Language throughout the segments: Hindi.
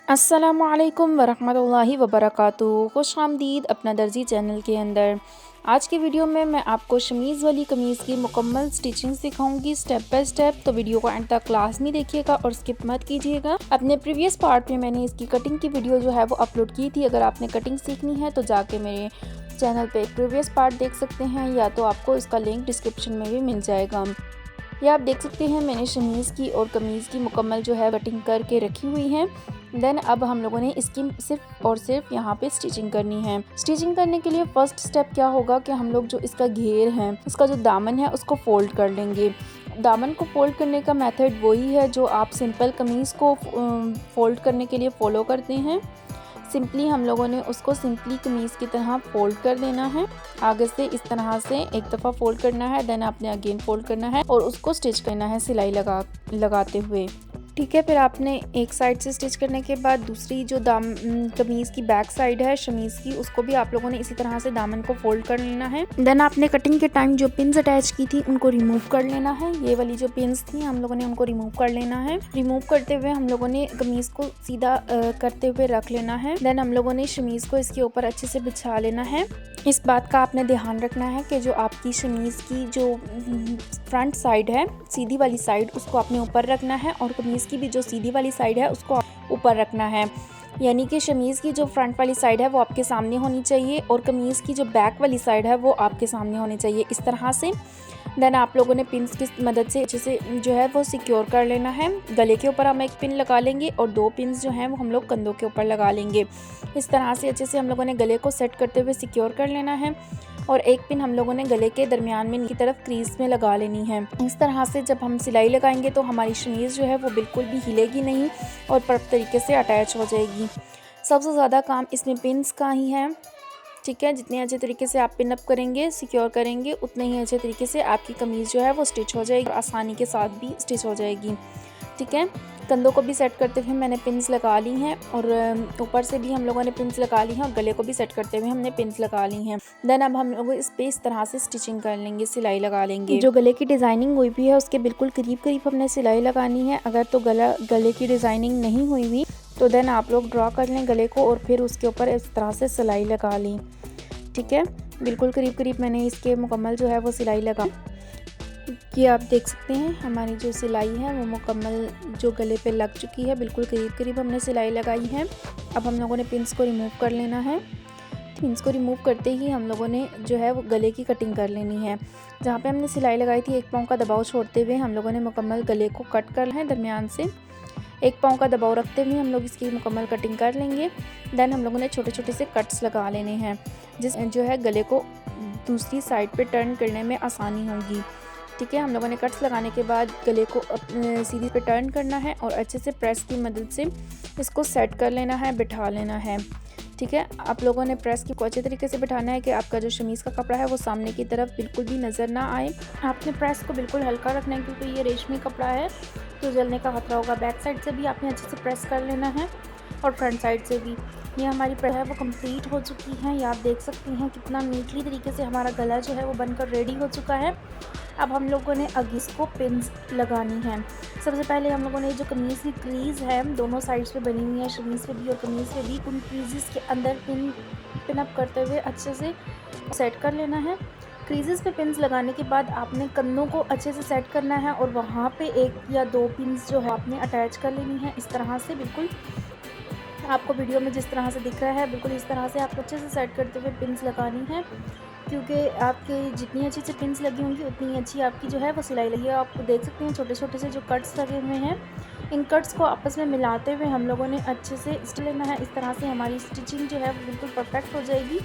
अस्सलामुअलैकुम वरहमतुल्लाहि वबरकातुहू। खुश आमदीद अपना दर्जी चैनल के अंदर। आज के वीडियो में मैं आपको शमीज़ वाली कमीज़ की मुकम्मल स्टिचिंग सिखाऊंगी स्टेप बाय स्टेप। तो वीडियो को एंड तक लाजमी देखिएगा और स्किप मत कीजिएगा। अपने प्रीवियस पार्ट में मैंने इसकी कटिंग की वीडियो जो है वो अपलोड की थी। अगर आपने कटिंग सीखनी है तो जाके मेरे चैनल पे प्रीवियस पार्ट देख सकते हैं, या तो आपको इसका लिंक डिस्क्रिप्शन में भी मिल जाएगा। या आप देख सकते हैं मैंने शमीज़ की और कमीज़ की मुकम्मल जो है कटिंग करके रखी हुई है। देन अब हम लोगों ने इसकी सिर्फ और सिर्फ यहाँ पे स्टिचिंग करनी है। स्टिचिंग करने के लिए फर्स्ट स्टेप क्या होगा कि हम लोग जो इसका घेर है, इसका जो दामन है उसको फोल्ड कर लेंगे। दामन को फोल्ड करने का मेथड वही है जो आप सिंपल कमीज़ को फोल्ड करने के लिए फॉलो करते हैं। सिंपली हम लोगों ने उसको सिंपली कमीज़ की तरह फोल्ड कर देना है। आगे से इस तरह से एक दफ़ा फोल्ड करना है, देन आपने अगेन फोल्ड करना है और उसको स्टिच करना है सिलाई लगाते हुए। ठीक है, फिर आपने एक साइड से स्टिच करने के बाद दूसरी जो कमीज़ की बैक साइड है शमीज़ की, उसको भी आप लोगों ने इसी तरह से दामन को फोल्ड कर लेना है। देन आपने कटिंग के टाइम जो पिन्स अटैच की थी उनको रिमूव कर लेना है। ये वाली जो पिन्स थी हम लोगों ने उनको रिमूव कर लेना है। रिमूव करते हुए हम लोगों ने कमीज़ को सीधा करते हुए रख लेना है। देन हम लोगों ने शमीज़ को इसके ऊपर अच्छे से बिछा लेना है। इस बात का आपने ध्यान रखना है कि जो आपकी शमीज़ की जो फ्रंट साइड है, सीधी वाली साइड, उसको आपने ऊपर रखना है और कमीज़ की भी जो सीधी वाली साइड है उसको ऊपर रखना है। यानी कि शमीज़ की जो फ्रंट वाली साइड है वो आपके सामने होनी चाहिए और कमीज़ की जो बैक वाली साइड है वो आपके सामने होनी चाहिए, इस तरह से। देन आप लोगों ने पिन्स की मदद से अच्छे से जो है वो सिक्योर कर लेना है। गले के ऊपर हम एक पिन लगा लेंगे और दो पिन्स जो हैं वो हम लोग कंधों के ऊपर लगा लेंगे। इस तरह से अच्छे से हम लोगों ने गले को सेट करते हुए सिक्योर कर लेना है और एक पिन हम लोगों ने गले के दरमियान में की तरफ क्रीज में लगा लेनी है। इस तरह से जब हम सिलाई लगाएंगे तो हमारी शमीज़ जो है वो बिल्कुल भी हिलेगी नहीं और परफेक्ट तरीके से अटैच हो जाएगी। सबसे ज़्यादा काम इसमें पिन्स का ही है। ठीक है, जितने अच्छे तरीके से आप पिन अप करेंगे, सिक्योर करेंगे, उतने ही अच्छे तरीके से आपकी कमीज़ जो है वो स्टिच हो जाएगी, आसानी के साथ भी स्टिच हो जाएगी। ठीक है, कंधों को भी सेट करते हुए मैंने पिन्स लगा ली हैं और ऊपर से भी हम लोगों ने पिन्स लगा ली हैं और गले को भी सेट करते हुए हमने पिन्स लगा ली हैं। देन अब हम लोग इस पे इस तरह से स्टिचिंग कर लेंगे, सिलाई लगा लेंगे। जो गले की डिज़ाइनिंग हुई भी है उसके बिल्कुल करीब करीब हमने सिलाई लगानी है। अगर तो गले की डिज़ाइनिंग नहीं हुई हुई तो देन आप लोग ड्रॉ कर लें गले को और फिर उसके ऊपर इस तरह से सिलाई लगा लें। ठीक है, बिल्कुल करीब करीब मैंने इसके मुकम्मल जो है वो सिलाई लगा। ये आप देख सकते हैं हमारी जो सिलाई है वो मुकम्मल जो गले पे लग चुकी है, बिल्कुल करीब करीब हमने सिलाई लगाई है। अब हम लोगों ने पिन्स को रिमूव कर लेना है। पिन्स को रिमूव करते ही हम लोगों ने जो है वो गले की कटिंग कर लेनी है। जहाँ पे हमने सिलाई लगाई थी एक पाँव का दबाव छोड़ते हुए हम लोगों ने मुकम्मल गले को कट करना है। दरमियान से एक पाँव का दबाव रखते हुए हम लोग इसकी मुकम्मल कटिंग कर लेंगे। देन हम लोगों ने छोटे छोटे से कट्स लगा लेने हैं, जिस जो है गले को दूसरी साइड पे टर्न करने में आसानी होगी। ठीक है, हम लोगों ने कट्स लगाने के बाद गले को सीधी पे टर्न करना है और अच्छे से प्रेस की मदद से इसको सेट कर लेना है, बिठा लेना है। ठीक है, आप लोगों ने प्रेस को अच्छे तरीके से बिठाना है कि आपका जो शमीज़ का कपड़ा है वो सामने की तरफ बिल्कुल भी नज़र ना आए। आपने प्रेस को बिल्कुल हल्का रखना है क्योंकि ये रेशमी कपड़ा है तो जलने का खतरा होगा। बैक साइड से भी आपने अच्छे से प्रेस कर लेना है और फ्रंट साइड से भी। ये हमारी है वो कंप्लीट हो चुकी है। ये आप देख सकती हैं कितना नीटली तरीके से हमारा गला जो है वो बनकर रेडी हो चुका है। अब हम लोगों ने इसको पिन्स लगानी है। सबसे पहले हम लोगों ने जो कमीज़ की क्रीज़ है दोनों साइड्स पे बनी हुई है, शमीज़ पे भी और कमीज़ पे भी, उन क्रीज़ के अंदर पिन अप करते हुए अच्छे से सेट कर लेना है। क्रीज़ पे पिन्स लगाने के बाद आपने कंधों को अच्छे से सेट करना है और वहाँ पे एक या दो पिन्स जो है आपने अटैच कर लेनी है। इस तरह से बिल्कुल आपको वीडियो में जिस तरह से दिख रहा है बिल्कुल इस तरह से आपको अच्छे से सेट करते हुए पिन्स लगानी है, क्योंकि आपके जितनी अच्छी से पिन्स लगी होंगी उतनी अच्छी आपकी जो है वो सिलाई लगी है। आप देख सकते हैं छोटे छोटे से जो कट्स लगे हुए हैं, इन कट्स को आपस में मिलाते हुए हम लोगों ने अच्छे से स्टिच लेना है। इस तरह से हमारी स्टिचिंग जो है वो बिल्कुल परफेक्ट हो जाएगी।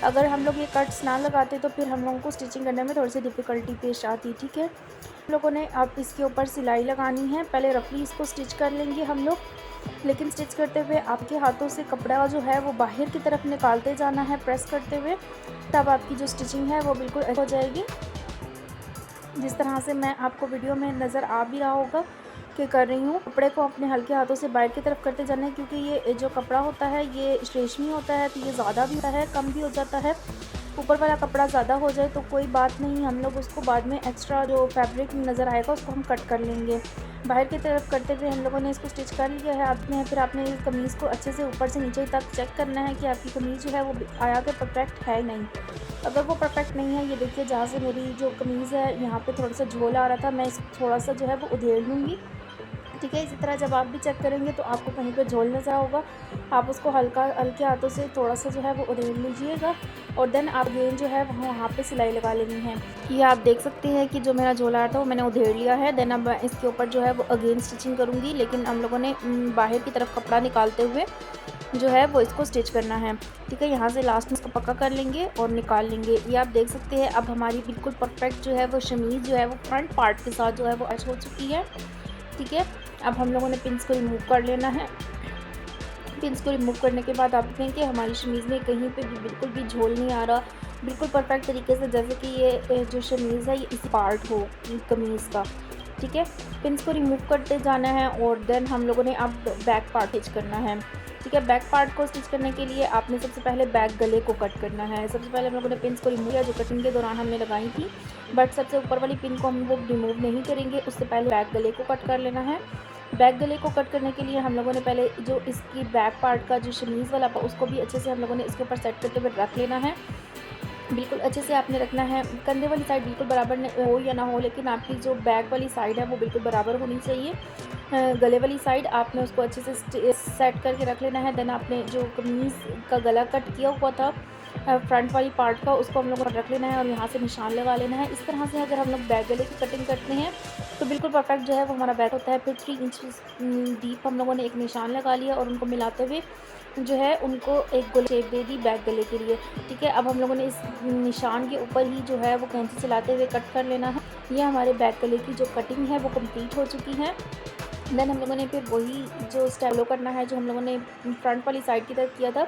अगर हम लोग ये कट्स ना लगाते तो फिर हम लोगों को स्टिचिंग करने में थोड़ी सी डिफ़िकल्टी पेश आती। ठीक है, हम लोगों ने अब इसके ऊपर सिलाई लगानी है। पहले रफली इसको स्टिच कर लेंगे हम लोग, लेकिन स्टिच करते हुए आपके हाथों से कपड़ा जो है वो बाहर की तरफ निकालते जाना है प्रेस करते हुए, तब आपकी जो स्टिचिंग है वो बिल्कुल हो जाएगी। जिस तरह से मैं आपको वीडियो में नज़र आ भी रहा होगा कि कर रही हूँ। कपड़े को अपने हल्के हाथों से बाहर की तरफ करते जाना है, क्योंकि ये जो कपड़ा होता है ये रेशमी होता है तो ये ज़्यादा भी होता है, कम भी हो जाता है। ऊपर वाला कपड़ा ज़्यादा हो जाए तो कोई बात नहीं, हम लोग उसको बाद में एक्स्ट्रा जो फैब्रिक नज़र आएगा उसको हम कट कर लेंगे। बाहर की तरफ करते हुए हम लोगों ने इसको स्टिच कर लिया है। आपने फिर आपने इस कमीज़ को अच्छे से ऊपर से नीचे तक चेक करना है कि आपकी कमीज़ जो है वो आया के परफेक्ट है नहीं। अगर वो परफेक्ट नहीं है, ये देखिए जहाँ से मेरी जो कमीज़ है यहाँ पे थोड़ा सा झोल आ रहा था, मैं इस थोड़ा सा जो है वो उधेड़ लूँगी। ठीक है, इसी तरह जब आप भी चेक करेंगे तो आपको कहीं पे झोल नज़र होगा, आप उसको हल्के हाथों से थोड़ा सा जो है वो उधेड़ लीजिएगा और देन आप अगेन जो है वहाँ पे सिलाई लगा लेनी है। ये आप देख सकते हैं कि जो मेरा झोल आ रहा था वो मैंने उधेड़ लिया है। देन अब इसके ऊपर जो है वो अगेन स्टिचिंग करूँगी, लेकिन हम लोगों ने बाहर की तरफ कपड़ा निकालते हुए जो है वो इसको स्टिच करना है। ठीक है, यहाँ से लास्ट में इसको पक्का कर लेंगे और निकाल लेंगे। ये आप देख सकते हैं अब हमारी बिल्कुल परफेक्ट जो है वो शमीज़ जो है वो फ्रंट पार्ट के साथ जो है वो अटैच हो चुकी है। ठीक है, अब हम लोगों ने पिन्स को रिमूव कर लेना है। पिन्स को रिमूव करने के बाद आप देखें कि हमारी शमीज़ में कहीं पे भी बिल्कुल भी झोल नहीं आ रहा, बिल्कुल परफेक्ट तरीके से, जैसे कि ये जो शमीज़ है ये इस पार्ट हो कमीज़ का। ठीक है, पिन्स को रिमूव करते जाना है और देन हम लोगों ने अब बैक पार्ट स्टिच करना है। ठीक है, बैक पार्ट को स्टिच करने के लिए आपने सबसे पहले बैक गले को कट करना है। सबसे पहले हम लोगों ने पिन्स को रिमूव किया जो कटिंग के दौरान हमने लगाई थी, बट सबसे ऊपर वाली पिन को हम लोग रिमूव नहीं करेंगे, उससे पहले बैक गले को कट कर लेना है। बैक गले को कट करने के लिए हम लोगों ने पहले जो इसकी बैक पार्ट का जो शमीज़ वाला उसको भी अच्छे से हम लोगों ने इसके ऊपर सेट करते हुए रख लेना है। बिल्कुल अच्छे से आपने रखना है। कंधे वाली साइड बिल्कुल बराबर हो या ना हो, लेकिन आपकी जो बैक वाली साइड है वो बिल्कुल बराबर होनी चाहिए। गले वाली साइड आपने उसको अच्छे से सेट करके रख लेना है। देन आपने जो कमीज़ का गला कट किया हुआ था फ्रंट वाली पार्ट का, उसको हम लोगों को रख लेना है और यहाँ से निशान लगा लेना है। इस तरह से अगर हम लोग बैक गले की कटिंग करते हैं तो बिल्कुल परफेक्ट जो है वो हमारा बैक होता है। फिर 3 इंच डीप हम लोगों ने एक निशान लगा लिया और उनको मिलाते हुए जो है उनको एक गोल शेप दे दी बैक गले के लिए। ठीक है, अब हम लोगों ने इस निशान के ऊपर ही जो है वो कैंची चलाते हुए कट कर लेना है। ये हमारे बैक गले की जो कटिंग है वो कंप्लीट हो चुकी है। देन हम लोगों ने फिर वही जो स्टेप फॉलो करना है जो हम लोगों ने फ्रंट वाली साइड की तरफ किया था,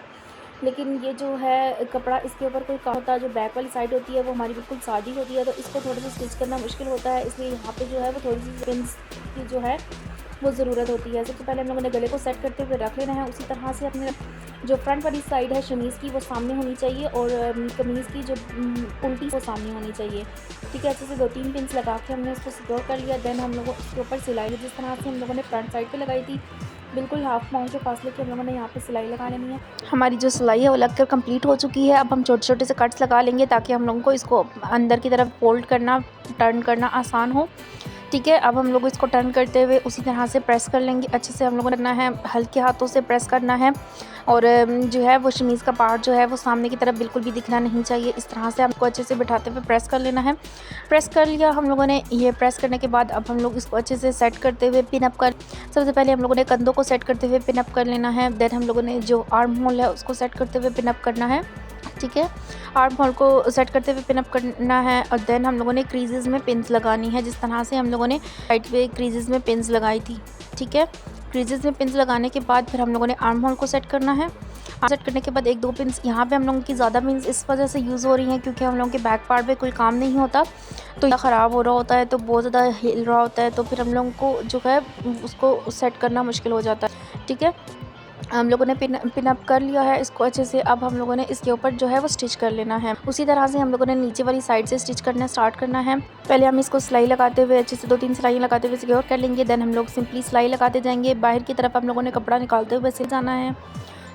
लेकिन ये जो है कपड़ा इसके ऊपर कोई काम होता है, जो बैक वाली साइड होती है वो हमारी बिल्कुल सादी होती है, तो इसको थोड़ा सा स्टिच करना मुश्किल होता है, इसलिए यहाँ पे जो है वो थोड़ी सी पिन्स की जो है वो ज़रूरत होती है। सबसे पहले हम लोगों ने गले को सेट करते हुए रख लेना है। उसी तरह से अपने जो फ्रंट वाली साइड है शमीज़ की वो सामने होनी चाहिए और कमीज़ की जो उल्टी वो सामने होनी चाहिए। ठीक है, अच्छे से 2-3 पिन्स लगा के हमने इसको सिक्योर कर लिया। देन हम लोगों इसके ऊपर सिलाई जिस तरह से हम लोगों ने फ्रंट साइड पे लगाई थी, बिल्कुल हाफ माउंट के फासले की हम लोगों ने यहाँ पे सिलाई लगा लेनी है। हमारी जो सिलाई है वो लगकर कंप्लीट हो चुकी है। अब हम छोटे छोटे से कट्स लगा लेंगे ताकि हम लोगों को इसको अंदर की तरफ फोल्ड करना, टर्न करना आसान हो। ठीक है, अब हम लोग इसको टर्न करते हुए उसी तरह से प्रेस कर लेंगे। अच्छे से हम लोगों ने करना है, हल्के हाथों से प्रेस करना है और जो है वो शमीज़ का पार्ट जो है वो सामने की तरफ बिल्कुल भी दिखना नहीं चाहिए। इस तरह से हमको अच्छे से बिठाते हुए प्रेस कर लेना है। प्रेस कर लिया हम लोगों ने। ये प्रेस करने के बाद अब हम लोग इसको अच्छे से सेट करते हुए पिन अप कर, सबसे पहले हम लोगों ने कंधों को सेट करते हुए पिन अप कर लेना है। देन हम लोगों ने जो आर्म होल है उसको सेट करते हुए पिन अप करना है। ठीक है, आर्म होल को सेट करते हुए पिन अप करना है और देन हम लोगों ने क्रीजेज़ में पिन्स लगानी है, जिस तरह से हम लोगों ने साइड पे क्रीजेज़ में पिन्स लगाई थी। ठीक है, क्रीजेज़ में पिन्स लगाने के बाद फिर हम लोगों ने आर्म होल को सेट करना है। सेट करने के बाद 1-2 पिन्स यहाँ पे हम लोगों की ज़्यादा पिन्स इस वजह से यूज़ हो रही हैं क्योंकि हम लोगों के बैक पार्ट पे कोई काम नहीं होता, तो या ख़राब हो रहा होता है, तो बहुत ज़्यादा हिल रहा होता है, तो फिर हम लोगों को जो है उसको सेट करना मुश्किल हो जाता है। ठीक है, हम लोगों ने पिन अप कर लिया है इसको अच्छे से। अब हम लोगों ने इसके ऊपर जो है वो स्टिच कर लेना है। उसी तरह से हम लोगों ने नीचे वाली साइड से स्टिच करना स्टार्ट करना है। पहले हम इसको सिलाई लगाते हुए अच्छे से 2-3 सिलाई लगाते हुए सिक्योर कर लेंगे। देन हम लोग सिंपली सिलाई लगाते जाएंगे। बाहर की तरफ हम लोगों ने कपड़ा निकालते हुए सिल जाना है।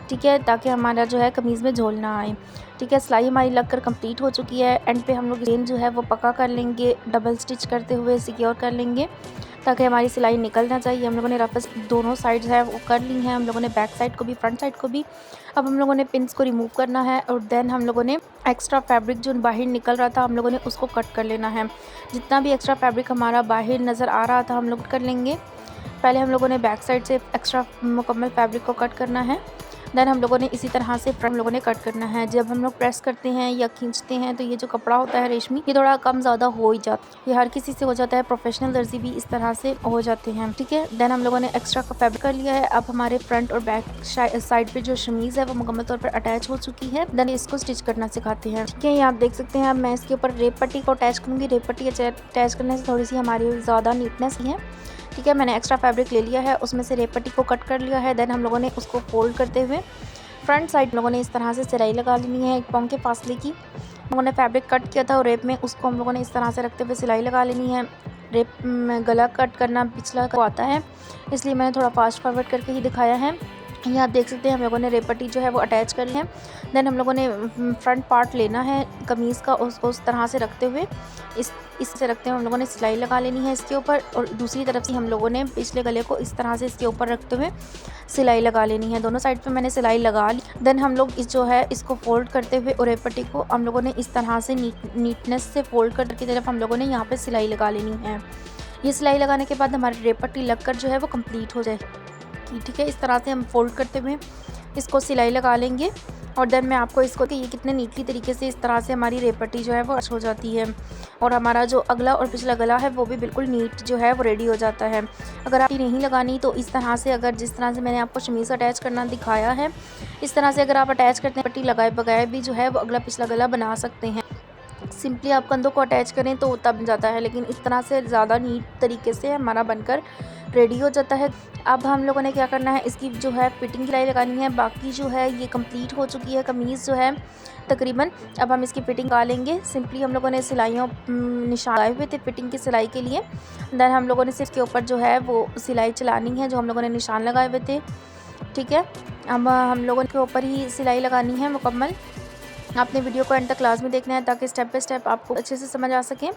ठीक है, ताकि हमारा जो है कमीज़ में झोल ना आए। ठीक है, सिलाई हमारी लगकर कंप्लीट हो चुकी है। एंड पे हम लोग रेन जो है वो पक्का कर लेंगे, डबल स्टिच करते हुए सिक्योर कर लेंगे ताकि हमारी सिलाई निकल ना चाहिए। हम लोगों ने रफस दोनों साइड्स है वो कर ली हैं, हम लोगों ने बैक साइड को भी फ्रंट साइड को भी। अब हम लोगों ने पिन्स को रिमूव करना है और देन हम लोगों ने एक्स्ट्रा फैब्रिक जो बाहर निकल रहा था हम लोगों ने उसको कट कर लेना है। जितना भी एक्स्ट्रा फैब्रिक हमारा बाहर नज़र आ रहा था हम लोग कर लेंगे। पहले हम लोगों ने बैक साइड से एक्स्ट्रा मुकम्मल फैब्रिक को कट करना है। देन हम लोगों ने इसी तरह से फ्रंट लोगों ने कट करना है। जब हम लोग प्रेस करते हैं या खींचते हैं तो ये जो कपड़ा होता है रेशमी, ये थोड़ा कम ज़्यादा हो ही जाता है। ये हर किसी से हो जाता है, प्रोफेशनल दर्जी भी इस तरह से हो जाते हैं। ठीक है, देन हम लोगों ने एक्स्ट्रा का फैब्रिक कर लिया है। अब हमारे फ्रंट और बैक साइड पे जो शमीज़ है वो मुकम्मल तौर पर अटैच हो चुकी है। देन इसको स्टिच करना सिखाते हैं। ठीक है, ये आप देख सकते हैं। अब मैं इसके ऊपर रेप पट्टी को अटैच करूँगी। रेप पट्टी अटैच करने से थोड़ी सी हमारी ज़्यादा नीटनेस है। ठीक है, मैंने एक्स्ट्रा फैब्रिक ले लिया है, उसमें से रेप पट्टी को कट कर लिया है। देन हम लोगों ने उसको फोल्ड करते हुए फ्रंट साइड लोगों ने इस तरह से सिलाई लगा लेनी है 1 पाँव के फासले की। हम लोगों ने फैब्रिक कट किया था और रेप में उसको हम लोगों ने इस तरह से रखते हुए सिलाई लगा लेनी है। रेप में गला कट करना पिछला को आता है, इसलिए मैंने थोड़ा फास्ट फॉरवर्ड करके ही दिखाया है। ये आप देख सकते हैं हम लोगों ने रेप पट्टी जो है वो अटैच कर ली है। देन हम लोगों ने फ्रंट पार्ट लेना है कमीज़ का, उसको उस तरह से रखते हुए इससे रखते हुए हम लोगों ने सिलाई लगा लेनी है इसके ऊपर, और दूसरी तरफ से हम लोगों ने पिछले गले को इस तरह से इसके ऊपर रखते हुए सिलाई लगा लेनी है। दोनों साइड पे मैंने सिलाई लगा ली। देन हम लोग इस जो है इसको फोल्ड करते हुए और रेप पट्टी को हम लोगों ने इस तरह से नीटनेस से फोल्ड कर की तरफ हम लोगों ने यहाँ पे सिलाई लगा लेनी है। ये सिलाई लगाने के बाद हमारी रेप पट्टी लगकर जो है वो कंप्लीट हो जाए। ठीक है, इस तरह से हम फोल्ड करते हुए इसको सिलाई लगा लेंगे। और देन मैं आपको इसको कि ये कितने नीटली तरीके से इस तरह से हमारी रेप पट्टी जो है वो अटैच हो जाती है, और हमारा जो अगला और पिछला गला है वो भी बिल्कुल नीट जो है वो रेडी हो जाता है। अगर आप नहीं लगानी तो इस तरह से, अगर जिस तरह से मैंने आपको शमीज़ अटैच करना दिखाया है, इस तरह से अगर आप अटैच करते हैं पट्टी लगाए बगैर भी जो है वो अगला पिछला गला बना सकते हैं। सिंपली आप कंधों को अटैच करें तो तब जाता है, लेकिन इस तरह से ज़्यादा नीट तरीके से हमारा बनकर रेडी हो जाता है। अब हम लोगों ने क्या करना है, इसकी जो है फिटिंग सिलाई लगानी है। बाकी जो है ये कंप्लीट हो चुकी है कमीज़ जो है तकरीबन। अब हम इसकी फिटिंग निकालेंगे। सिंपली हम लोगों ने सिलाइयों निशान लगाए हुए थे फिटिंग की सिलाई के लिए। देन हम लोगों ने सिर्फ के ऊपर जो है वो सिलाई चलानी है जो हम लोगों ने निशान लगाए हुए थे। ठीक है, अब हम लोगों के ऊपर ही सिलाई लगानी है मुकम्मल। आपने वीडियो को एंड तक क्लास में देखना है ताकि स्टेप बाय स्टेप आपको अच्छे से समझ आ सके।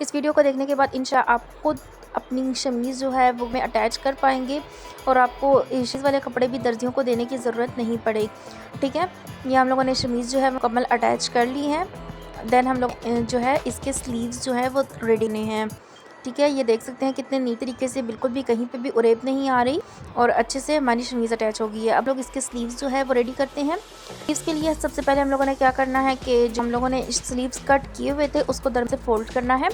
इस वीडियो को देखने के बाद इंशाल्लाह आप खुद अपनी शमीज़ जो है वो में अटैच कर पाएंगे, और आपको इस वाले कपड़े भी दर्जियों को देने की ज़रूरत नहीं पड़ेगी। ठीक है, ये हम लोगों ने शमीज़ जो है मुकम्मल अटैच कर ली है। देन हम लोग जो है इसके स्लीव्स जो है वो रेडी नहीं हैं। ठीक है, ये देख सकते हैं कितने नीट तरीके से, बिल्कुल भी कहीं पे भी उरेब नहीं आ रही और अच्छे से हमारी शमीज़ अटैच हो गई है। अब लोग इसके स्लीव्स जो है वो रेडी करते हैं। स्लीव्स के लिए सबसे पहले हम लोगों ने क्या करना है कि जो हम लोगों ने स्लीव्स कट किए हुए थे उसको दर से फोल्ड करना है।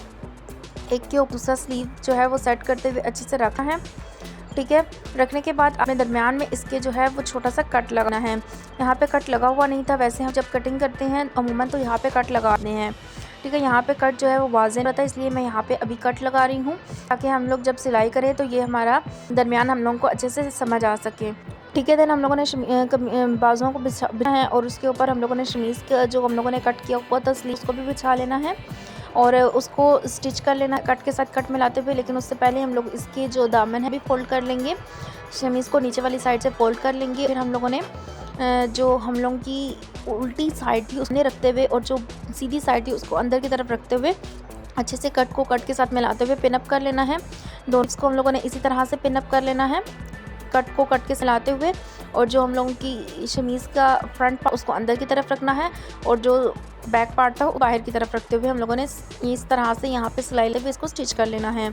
एक के ऊपर दूसरा स्लीव जो है वो सेट करते हुए अच्छे से रखना है। ठीक है, रखने के बाद अपने दरमियान में इसके जो है वो छोटा सा कट लगाना है। यहाँ पे कट लगा हुआ नहीं था, वैसे हम जब कटिंग करते हैं अमूमन तो यहाँ पे कट लगाते हैं। ठीक है, यहाँ पे कट जो है वो वाज़ेह रहता है, इसलिए मैं यहाँ पे अभी कट लगा रही हूँ ताकि हम लोग जब सिलाई करें तो ये हमारा दरमियान हम लोगों को अच्छे से समझ आ सके। ठीक है, देन हम लोगों ने बाजुओं को बिछा है और उसके ऊपर हम लोगों ने शमीज़ का जो हम लोगों ने कट किया हुआ था स्लीव्स को भी बिछा लेना है और उसको स्टिच कर लेना कट के साथ कट मिलाते हुए। लेकिन उससे पहले हम लोग इसके जो दामन है भी फोल्ड कर लेंगे। शमीज़ को नीचे वाली साइड से फोल्ड कर लेंगे। फिर हम लोगों ने जो हम लोगों की उल्टी साइड थी उसने रखते हुए और जो सीधी साइड थी उसको अंदर की तरफ रखते हुए अच्छे से कट को कट के साथ मिलाते हुए पिन अप कर लेना है। दोनों को हम लोगों ने इसी तरह से पिन अप कर लेना है, कट को कट के सिलाते हुए। और जो हम लोगों की शमीज़ का फ्रंट पार्ट उसको अंदर की तरफ रखना है और जो बैक पार्ट था वो बाहर की तरफ रखते हुए हम लोगों ने इस तरह से यहाँ पे सिलाई लगे इसको स्टिच कर लेना है।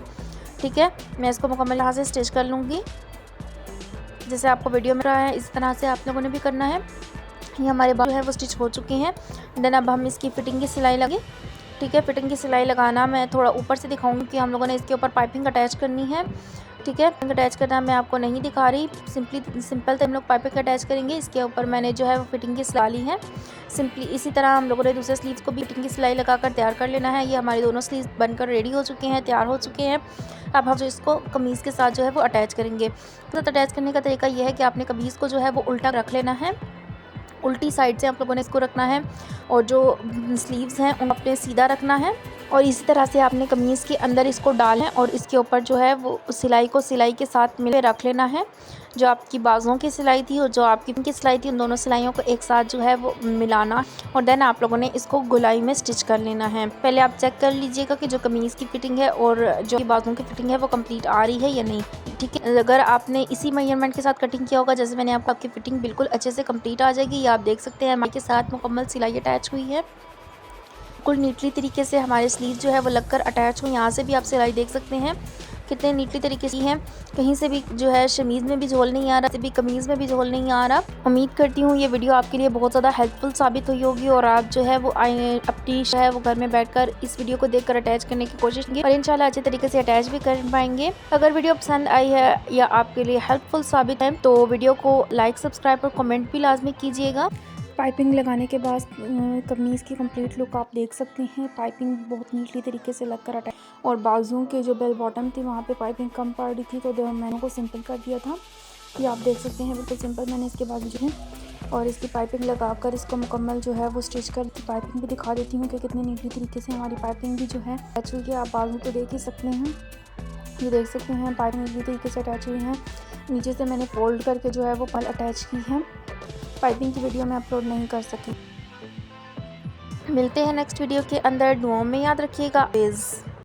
ठीक है, मैं इसको मुकम्मल यहाँ से स्टिच कर लूँगी जैसे आपको वीडियो में रहा है, इस तरह से आप लोगों ने भी करना है। ये हमारे बाल है वो स्टिच हो चुके हैं। देन अब हम इसकी फिटिंग की सिलाई लगे। ठीक है, फिटिंग की सिलाई लगाना मैं थोड़ा ऊपर से दिखाऊंगी कि हम लोगों ने इसके ऊपर पाइपिंग अटैच करनी है। ठीक है, पाइपिंग अटैच करना मैं आपको नहीं दिखा रही, सिंपल तो हम लोग पाइपिंग अटैच करेंगे। इसके ऊपर मैंने जो है वो फिटिंग की सिलाई ली है। सिंपली इसी तरह हम लोगों ने दूसरे स्लीव्स को भी फिटिंग की सिलाई लगाकर तैयार कर लेना है। ये हमारे दोनों स्लीव्स बनकर रेडी हो चुके हैं, तैयार हो चुके हैं। अब हम जो इसको कमीज़ के साथ जो है वो अटैच करेंगे। तो अटैच करने का तरीका यह है कि आपने कमीज़ को जो है वो उल्टा रख लेना है, उल्टी साइड से आप लोगों ने इसको रखना है और जो स्लीव्स हैं उन अपने सीधा रखना है और इसी तरह से आपने कमीज़ के अंदर इसको डालना है और इसके ऊपर जो है वो सिलाई को सिलाई के साथ मिले रख लेना है। जो आपकी बाजुओं की सिलाई थी और जो आपकी सिलाई थी उन दोनों सिलाइयों को एक साथ जो है वो मिलाना और देन आप लोगों ने इसको गोलाई में स्टिच कर लेना है। पहले आप चेक कर लीजिएगा कि जो कमीज़ की फिटिंग है और जो बाजुओं की फिटिंग है वो कंप्लीट आ रही है या नहीं। ठीक है, अगर आपने इसी मेजरमेंट के साथ कटिंग किया होगा जैसे मैंने आपकी फिटिंग बिल्कुल अच्छे से कंप्लीट आ जाएगी। ये आप देख सकते हैं हमारे के साथ मुकम्मल सिलाई अटैच हुई है, बिल्कुल नीटली तरीके से हमारे स्लीव जो है वो लगकर अटैच हुई। यहाँ से भी आप सिलाई देख सकते हैं कितने नीटली तरीके से हैं, कहीं से भी जो है शमीज़ में भी झोल नहीं आ रहा, भी कमीज़ में भी झोल नहीं आ रहा। उम्मीद करती हूँ ये वीडियो आपके लिए बहुत ज़्यादा हेल्पफुल साबित हुई होगी और आप जो है वो अपनी जो है वो घर में बैठकर इस वीडियो को देखकर अटैच करने की कोशिश करेंगे और इंशाल्लाह अच्छे तरीके से अटैच भी कर पाएंगे। अगर वीडियो पसंद आई है या आपके लिए हेल्पफुल साबित है तो वीडियो को लाइक, सब्सक्राइब और कमेंट भी लाजमी कीजिएगा। पाइपिंग लगाने के बाद कमीज़ की कंप्लीट लुक आप देख सकते हैं। पाइपिंग बहुत नीटली तरीके से लगकर अटैच और बाजुओं के जो बेल बॉटम थी वहाँ पे पाइपिंग कम पड़ रही थी तो मैंने को सिंपल कर दिया था। ये आप देख सकते हैं बिल्कुल सिंपल मैंने इसके बाद जो है और इसकी पाइपिंग लगाकर इसको मुकम्मल जो है वो स्टिच कर पाइपिंग भी दिखा देती हूँ कि कितनी नीटली तरीके से हमारी पाइपिंग भी जो है अटैच हुई है। आप बाजू तो देख ही सकते हैं, ये देख सकते हैं पाइपिंग नीटली तरीके से अटैच हुई है। नीचे से मैंने फोल्ड करके जो है वो पल अटैच की है। पाइपिंग की वीडियो मैं अपलोड नहीं कर सकी। मिलते हैं नेक्स्ट वीडियो के अंदर। दुआओं में याद रखिएगा।